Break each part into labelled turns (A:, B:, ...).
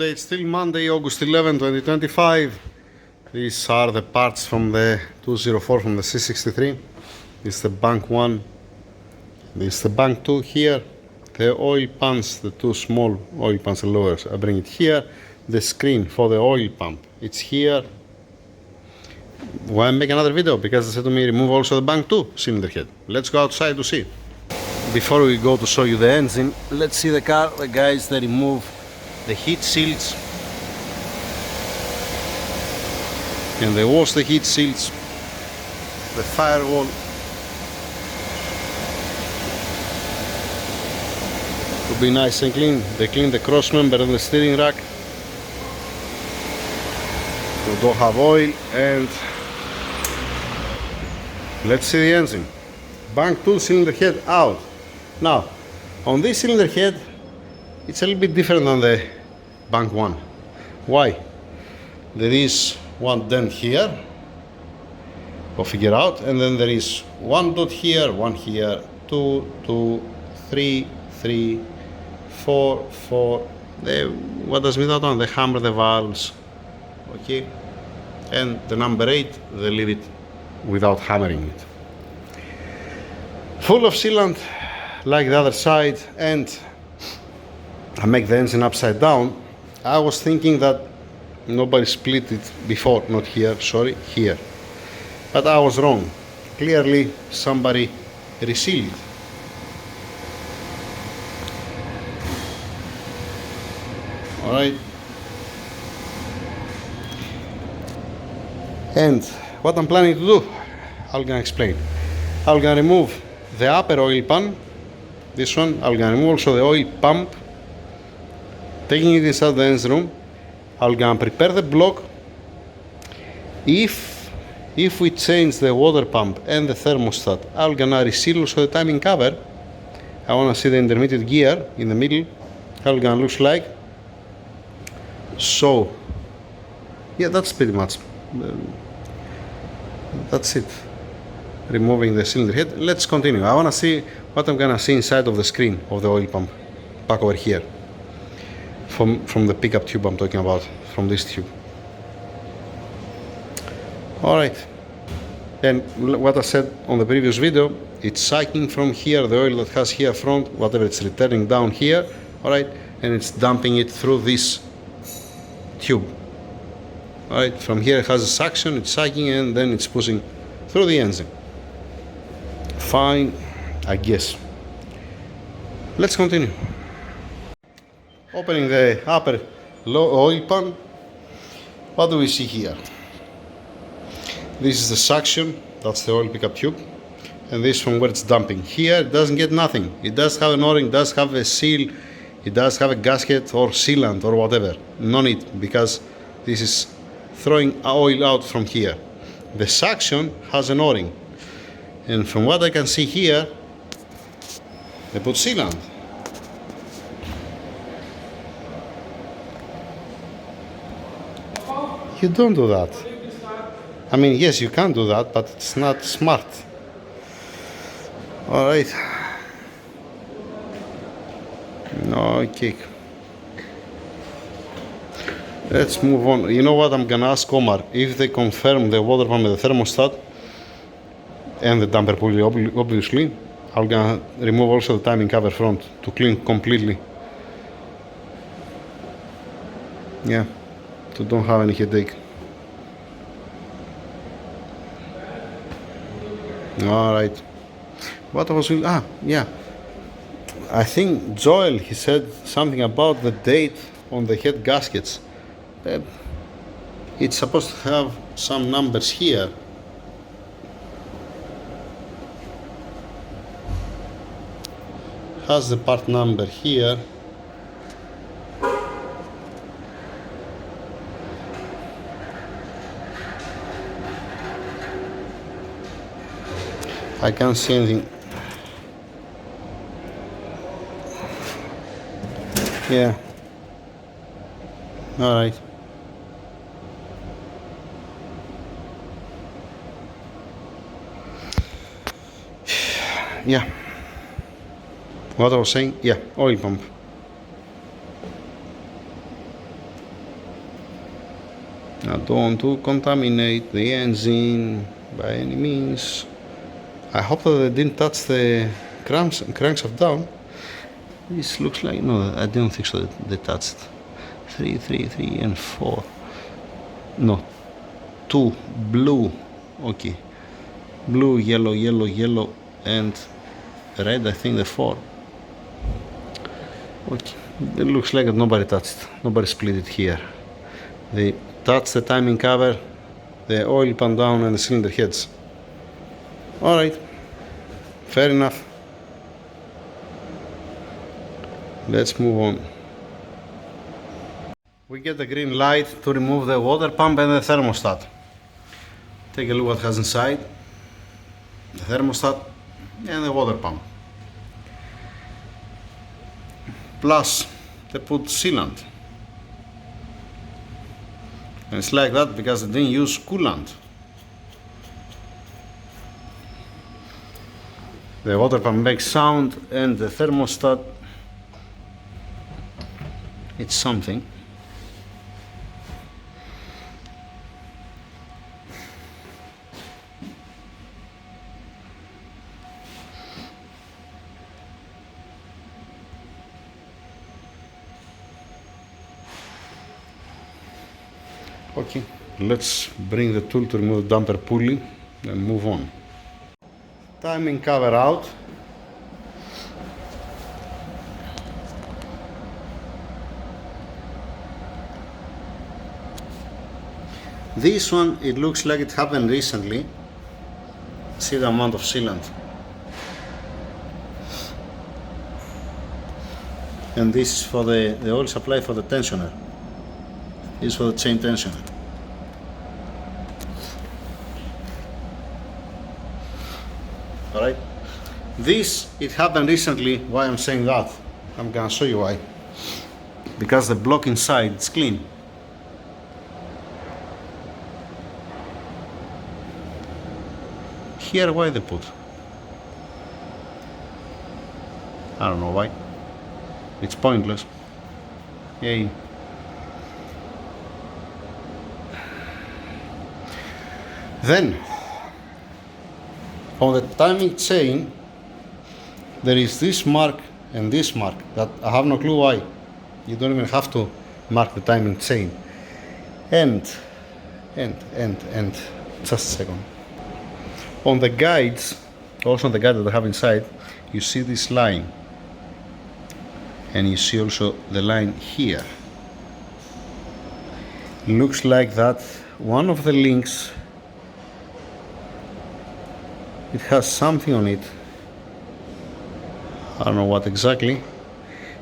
A: It's still Monday, August 11, 2025. These are the parts from the 204 from the C63. This is the bank 1. This is the bank 2 here. The oil pans, the two small oil pans and lowers, I bring it here. The screen for the oil pump, it's here. Why make another video? Because they said to me, remove also the bank 2 cylinder head. Let's go outside to see. Before we go to show you the engine, let's see the car. The guys, they remove the heat shields and they wash the heat shields, the firewall, to be nice and clean. They clean the cross member and the steering rack, we don't have oil. And let's see the engine. Bank 2 cylinder head out. Now on this cylinder head, it's a little bit different than the bank 1. Why? There is one dent here, go figure out, and then there is one dot here, one here, 2, 2, 3, 3, 4, 4. What does mean that one? They hammer the valves, okay, and the number 8, they leave it without hammering it. Full of sealant like the other side, and I make the engine upside down. I was thinking that nobody split it before, not here, sorry, here. But I was wrong. Clearly somebody resealed it. Alright. And what I'm planning to do, I'm gonna explain. I'm gonna remove the upper oil pan, this one. I'm gonna remove also the oil pump, taking it inside the engine room. I'm gonna prepare the block. If we change the water pump and the thermostat, I'm gonna reseal also the timing cover. I wanna see the intermediate gear in the middle, how it's gonna look like. So yeah, that's pretty much that's it. Removing the cylinder head. Let's continue. I wanna see what I'm gonna see inside of the screen of the oil pump, back over here. From the pickup tube I'm talking about, from this tube. Alright, and what I said on the previous video, it's sucking from here, the oil that has here front, whatever, it's returning down here, alright, and it's dumping it through this tube. Alright, from here it has a suction, it's sucking, and then it's pushing through the engine. Fine, I guess. Let's continue. Opening the upper low oil pan, what do we see here? This is the suction, that's the oil pickup tube, and this from where it's dumping. Here it doesn't get nothing. It does have an O-ring, does have a seal, it does have a gasket or sealant or whatever. No need, because this is throwing oil out from here. The suction has an O-ring, and from what I can see here, they put sealant. You don't do that. I mean, yes, you can do that, but it's not smart. Alright. No kick. Let's move on. You know what, I'm gonna ask Omar if they confirm the water pump and the thermostat and the damper pulley, obviously. I'm gonna remove also the timing cover front to clean completely. Yeah, to don't have any headache. Alright. What was we, yeah. I think Joel, he said something about the date on the head gaskets. It's supposed to have some numbers here. Has the part number here. I can't see anything. Yeah. Alright. Yeah. What I was saying, yeah, oil pump. I don't want to contaminate the engine by any means. I hope that they didn't touch the crankshaft down. This looks like, no, I don't think so that they touched. 3, 3, 3 and 4. No, 2 blue. Okay, blue, yellow, yellow, yellow and red. I think the 4. Okay, it looks like nobody touched, nobody split it here. They touched the timing cover, the oil pan down and the cylinder heads. Alright, fair enough. Let's move on. We get the green light to remove the water pump and the thermostat. Take a look what has inside. The thermostat and the water pump. Plus they put sealant. And it's like that because they didn't use coolant. The water pump makes sound and the thermostat, it's something. Okay, let's bring the tool to remove the damper pulley and move on. Timing cover out. This one, it looks like it happened recently. See the amount of sealant. And this is for the oil supply for the tensioner. This is for the chain tensioner. Alright. This, it happened recently. Why I'm saying that? I'm gonna show you why. Because the block inside is clean. Here, why they put? I don't know why. It's pointless. Yay. Then, on the timing chain, there is this mark and this mark that I have no clue why. You don't even have to mark the timing chain. And, just a second. On the guides, also on the guide that I have inside, you see this line. And you see also the line here. Looks like that one of the links, it has something on it. I don't know what exactly.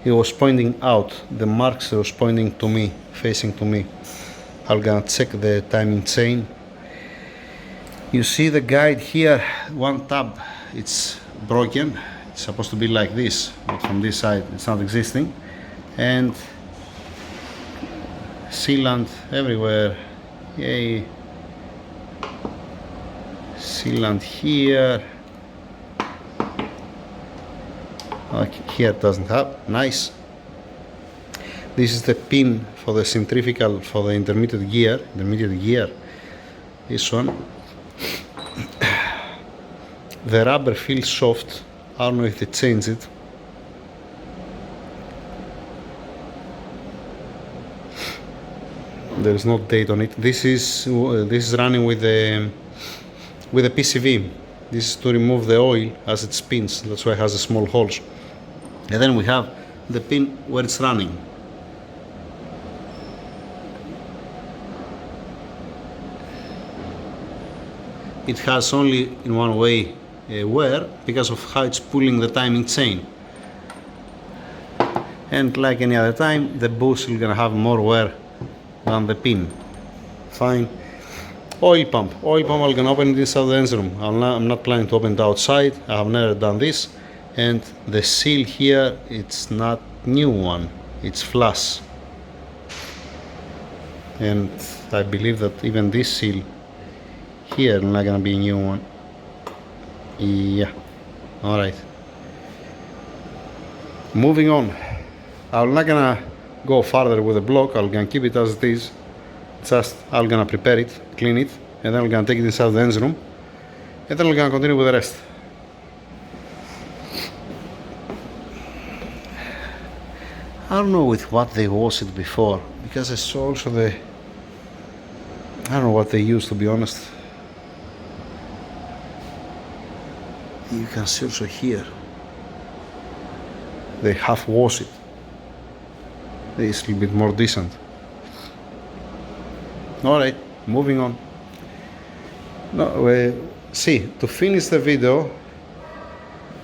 A: It was pointing out. The marks was pointing to me, facing to me. I'm gonna check the timing chain. You see the guide here, one tab, it's broken. It's supposed to be like this, but from this side it's not existing. And sealant everywhere. Yay. Sealant here. Okay, here it doesn't have. Nice. This is the pin for the centrifugal for the intermediate gear. This one. The rubber feels soft. I don't know if they changed it. There is no date on it. This is running with the PCV. This is to remove the oil as it spins. That's why it has the small holes. And then we have the pin where it's running. It has only in one way wear because of how it's pulling the timing chain. And like any other time, the bush is gonna have more wear than the pin. Fine. Oil pump. I'm gonna open it inside the engine room. I'm not planning to open it outside. I have never done this. And the seal here, it's not new one. It's flush. And I believe that even this seal here is not gonna be a new one. Yeah. Alright. Moving on. I'm not gonna go further with the block. I'm gonna keep it as it is. Just I'm gonna prepare it, clean it, and then I'm gonna take it inside the engine room, and then I'm gonna continue with the rest. I don't know with what they washed it before, because I saw also I don't know what they used, to be honest. You can see also here they half wash it. This is a little bit more decent. Alright, moving on. See, to finish the video,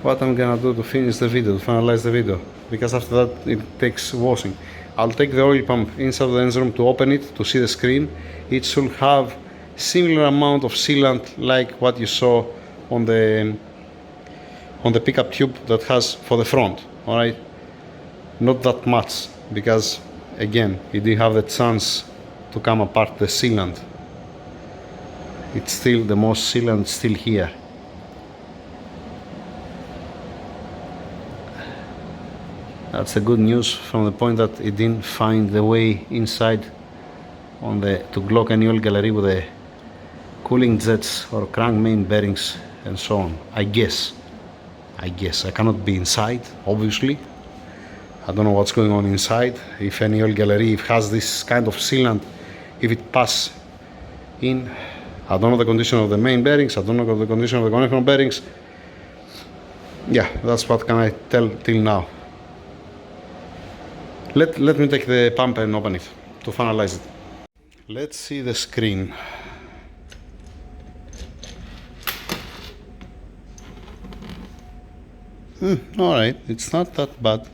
A: what I'm gonna do to finish the video, to finalize the video, because after that it takes washing. I'll take the oil pump inside the engine room to open it, to see the screen. It should have similar amount of sealant like what you saw on the pickup tube that has for the front. Alright, not that much, because again it didn't have the chance to come apart the sealant. It's still, the most sealant still here. That's the good news from the point that it didn't find the way inside to block any oil gallery with the cooling jets or crank main bearings and so on. I guess I cannot be inside, obviously. I don't know what's going on inside. If any oil gallery has this kind of sealant, if it passes in, I don't know the condition of the main bearings, I don't know the condition of the connection bearings. Yeah, that's what can I tell till now. Let me take the pump and open it to finalize it. Let's see the screen. Alright, it's not that bad.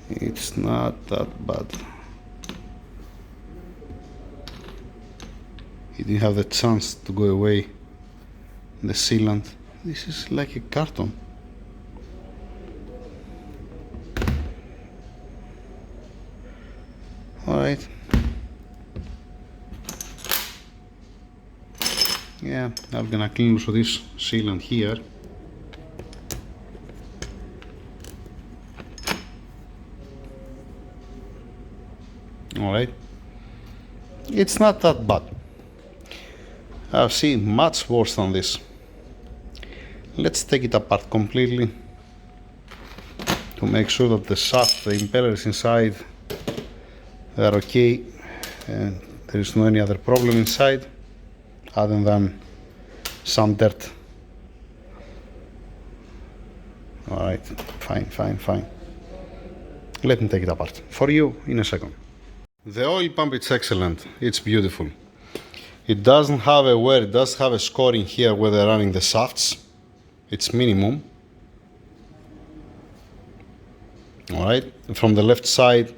A: It's not that bad. He didn't have the chance to go away. The sealant. This is like a carton. Alright. Yeah, I'm gonna clean also this sealant here. Alright. It's not that bad. I've seen much worse than this. Let's take it apart completely to make sure that the shaft, the impellers inside, they are okay and there is no any other problem inside other than some dirt. Alright, fine. Let me take it apart for you in a second. The oil pump is excellent, it's beautiful. It doesn't have a wear, it does have a scoring here where they're running the shafts. It's minimum. Alright, from the left side,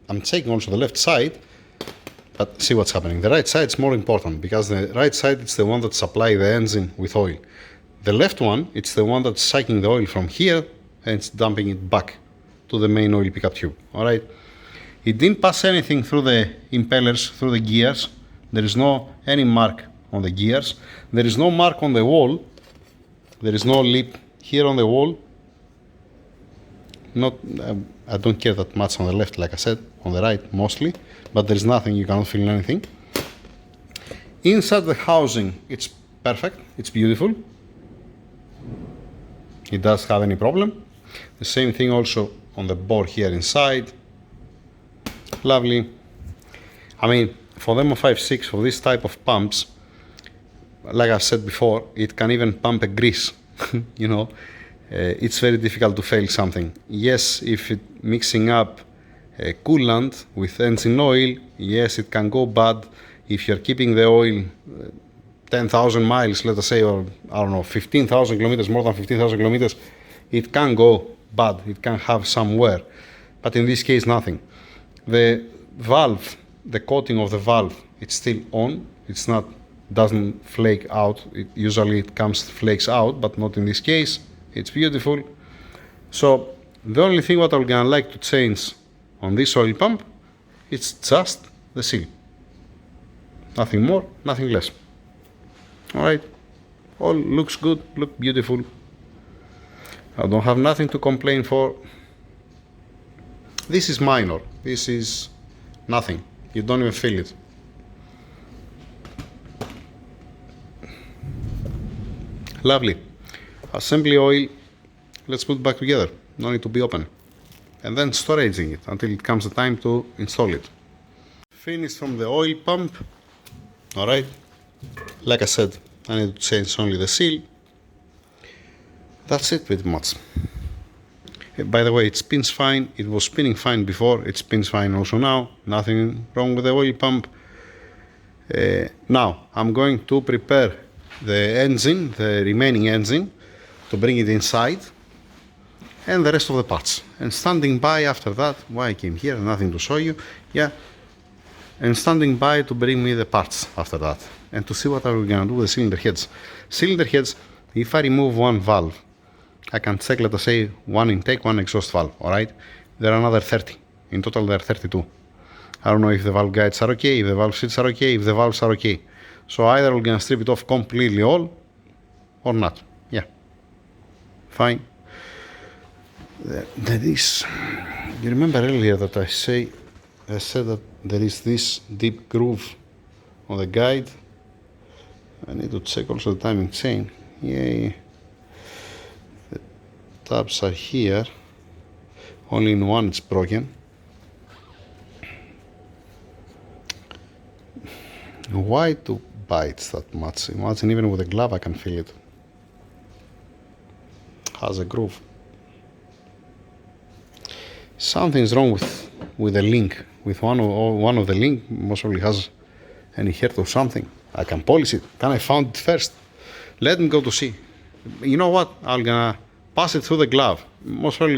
A: I'm taking also the left side, but see what's happening. The right side is more important because the right side is the one that supplies the engine with oil. The left one, it's the one that's sucking the oil from here and it's dumping it back to the main oil pickup tube. Alright, it didn't pass anything through the impellers, through the gears. There is no any mark on the gears. There is no mark on the wall. There is no lip here on the wall. I don't care that much on the left, like I said, on the right mostly, but there is nothing, you cannot feel anything. Inside the housing, it's perfect, it's beautiful. It does have any problem. The same thing also on the bore here inside. Lovely. I mean, for the M56, for this type of pumps, like I said before, it can even pump a grease. You know, it's very difficult to fail something. Yes, if it mixing up coolant with engine oil, yes, it can go bad. If you're keeping the oil 10,000 miles, let us say, or I don't know, 15,000 kilometers, more than 15,000 kilometers, it can go bad. It can have some wear. But in this case, nothing. The valve, the coating of the valve, it's still on. It's not, doesn't flake out. Usually it flakes out, but not in this case. It's beautiful. So the only thing what I'm gonna like to change on this oil pump, it's just the seal. Nothing more, nothing less. All right, all looks good, look beautiful. I don't have nothing to complain for. This is minor. This is nothing. You don't even feel it. Lovely. Assembly oil. Let's put it back together. No need to be open. And then storaging it until it comes the time to install it. Finished from the oil pump. Alright. Like I said, I need to change only the seal. That's it pretty much. By the way, it spins fine. It was spinning fine before. It spins fine also now. Nothing wrong with the oil pump. Now, I'm going to prepare the engine, the remaining engine, to bring it inside, and the rest of the parts. And standing by after that, why I came here, nothing to show you, yeah, and standing by to bring me the parts after that, and to see what are we gonna do with the cylinder heads. Cylinder heads, if I remove one valve, I can check, let us say, one intake, one exhaust valve, alright? There are another 30. In total, there are 32. I don't know if the valve guides are okay, if the valve seats are okay, if the valves are okay. So either we're gonna strip it off completely all, or not. Yeah. Fine. There is, you remember earlier that I said that there is this deep groove on the guide. I need to check also the timing chain. Yeah. The tabs are here. Only in one it's broken. Why do bites that much? Imagine even with a glove I can feel it. Has a groove. Something's wrong with the link. With one of the link most probably has any hurt or something. I can polish it. Can I find it first? Let me go to see. You know what? I'm gonna pass it through the glove. Most probably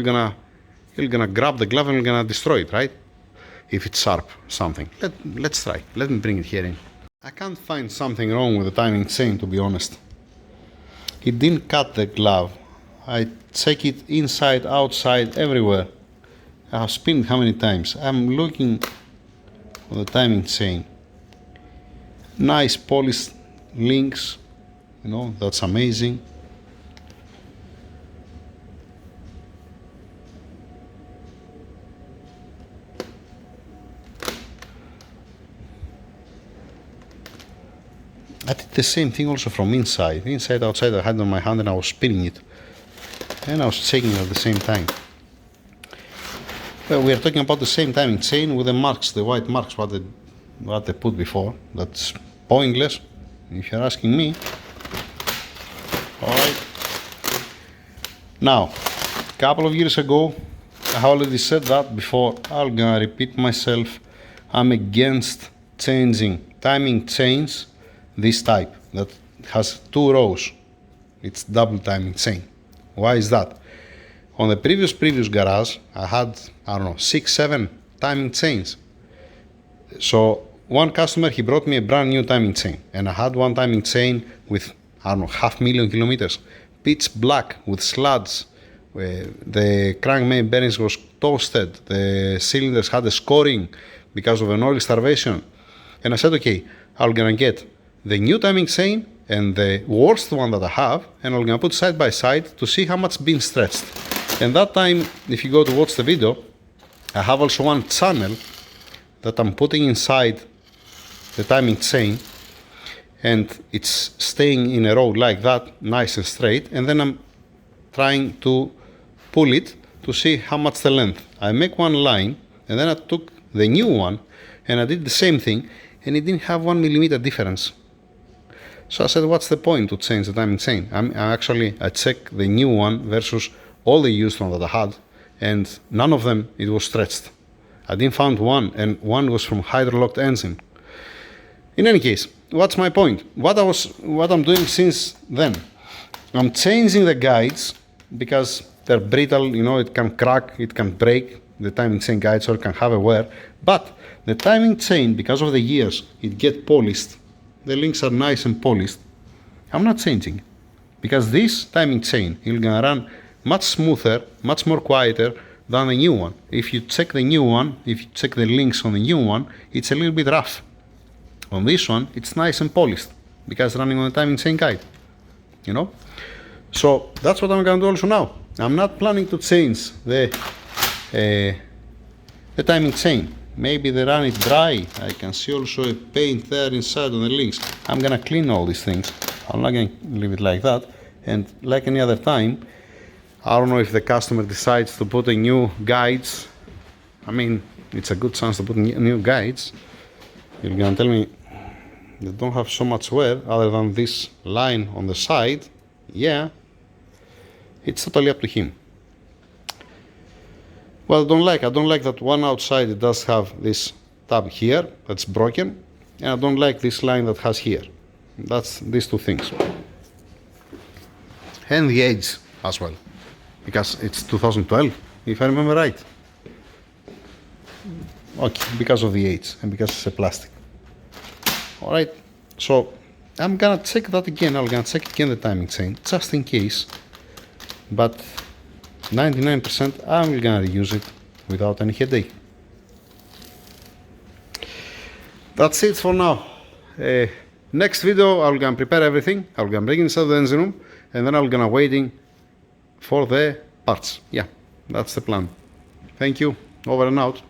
A: he's gonna grab the glove and he's gonna destroy it, right? If it's sharp, something. Let's try. Let me bring it here in. I can't find something wrong with the timing chain, to be honest. It didn't cut the glove. I check it inside, outside, everywhere. I have spun it how many times. I'm looking for the timing chain. Nice polished links, you know, that's amazing. I did the same thing also from inside. Inside, outside, I had it on my hand and I was spinning it. And I was checking it at the same time. Well, we are talking about the same timing chain with the marks, the white marks, what they put before. That's pointless, if you're asking me. Alright. Now, a couple of years ago, I already said that before. I'm gonna repeat myself. I'm against changing timing chains this type that has 2 rows. It's double timing chain. Why is that? On the previous garage, I had, I don't know, 6, 7 timing chains. So one customer, he brought me a brand new timing chain, and I had one timing chain with, I don't know, 500,000 kilometers, pitch black with sludge. The crank main bearings was toasted. The cylinders had a scoring because of an oil starvation. And I said, okay, I'm gonna get the new timing chain and the worst one that I have, and I'm gonna put side by side to see how much been stretched. And that time, if you go to watch the video, I have also one channel that I'm putting inside the timing chain, and it's staying in a row like that, nice and straight, and then I'm trying to pull it to see how much the length. I make one line, and then I took the new one, and I did the same thing, and it didn't have 1 millimeter difference. So I said, what's the point to change the timing chain? I checked the new one versus all the used one that I had, and none of them, it was stretched. I didn't find one, and one was from hydro-locked engine. In any case, what's my point? What I'm doing since then, I'm changing the guides because they're brittle, you know, it can crack, it can break, the timing chain guides, or it can have a wear. But the timing chain, because of the years, it gets polished. The links are nice and polished. I'm not changing, because this timing chain is gonna run much smoother, much more quieter than the new one. If you check the new one, if you check the links on the new one, it's a little bit rough. On this one, it's nice and polished, because running on the timing chain guide, you know? So that's what I'm gonna do also now. I'm not planning to change the timing chain. Maybe they run it dry. I can see also a paint there inside on the links. I'm gonna clean all these things. I'm not gonna leave it like that. And like any other time, I don't know if the customer decides to put a new guides. I mean, it's a good chance to put new guides. You're gonna tell me they don't have so much wear other than this line on the side. Yeah, it's totally up to him. Well, I don't like that one outside it does have this tab here that's broken, and I don't like this line that has here. That's these two things. And the age as well, because it's 2012, if I remember right. Okay, because of the age and because it's a plastic. Alright, so I'm gonna check that again. I'm gonna check again the timing chain, just in case. But 99% I'm gonna use it without any headache. That's it for now. Next video I'm gonna prepare everything. I'm gonna bring it inside the engine room, and then I'm gonna waiting for the parts. Yeah, that's the plan. Thank you. Over and out.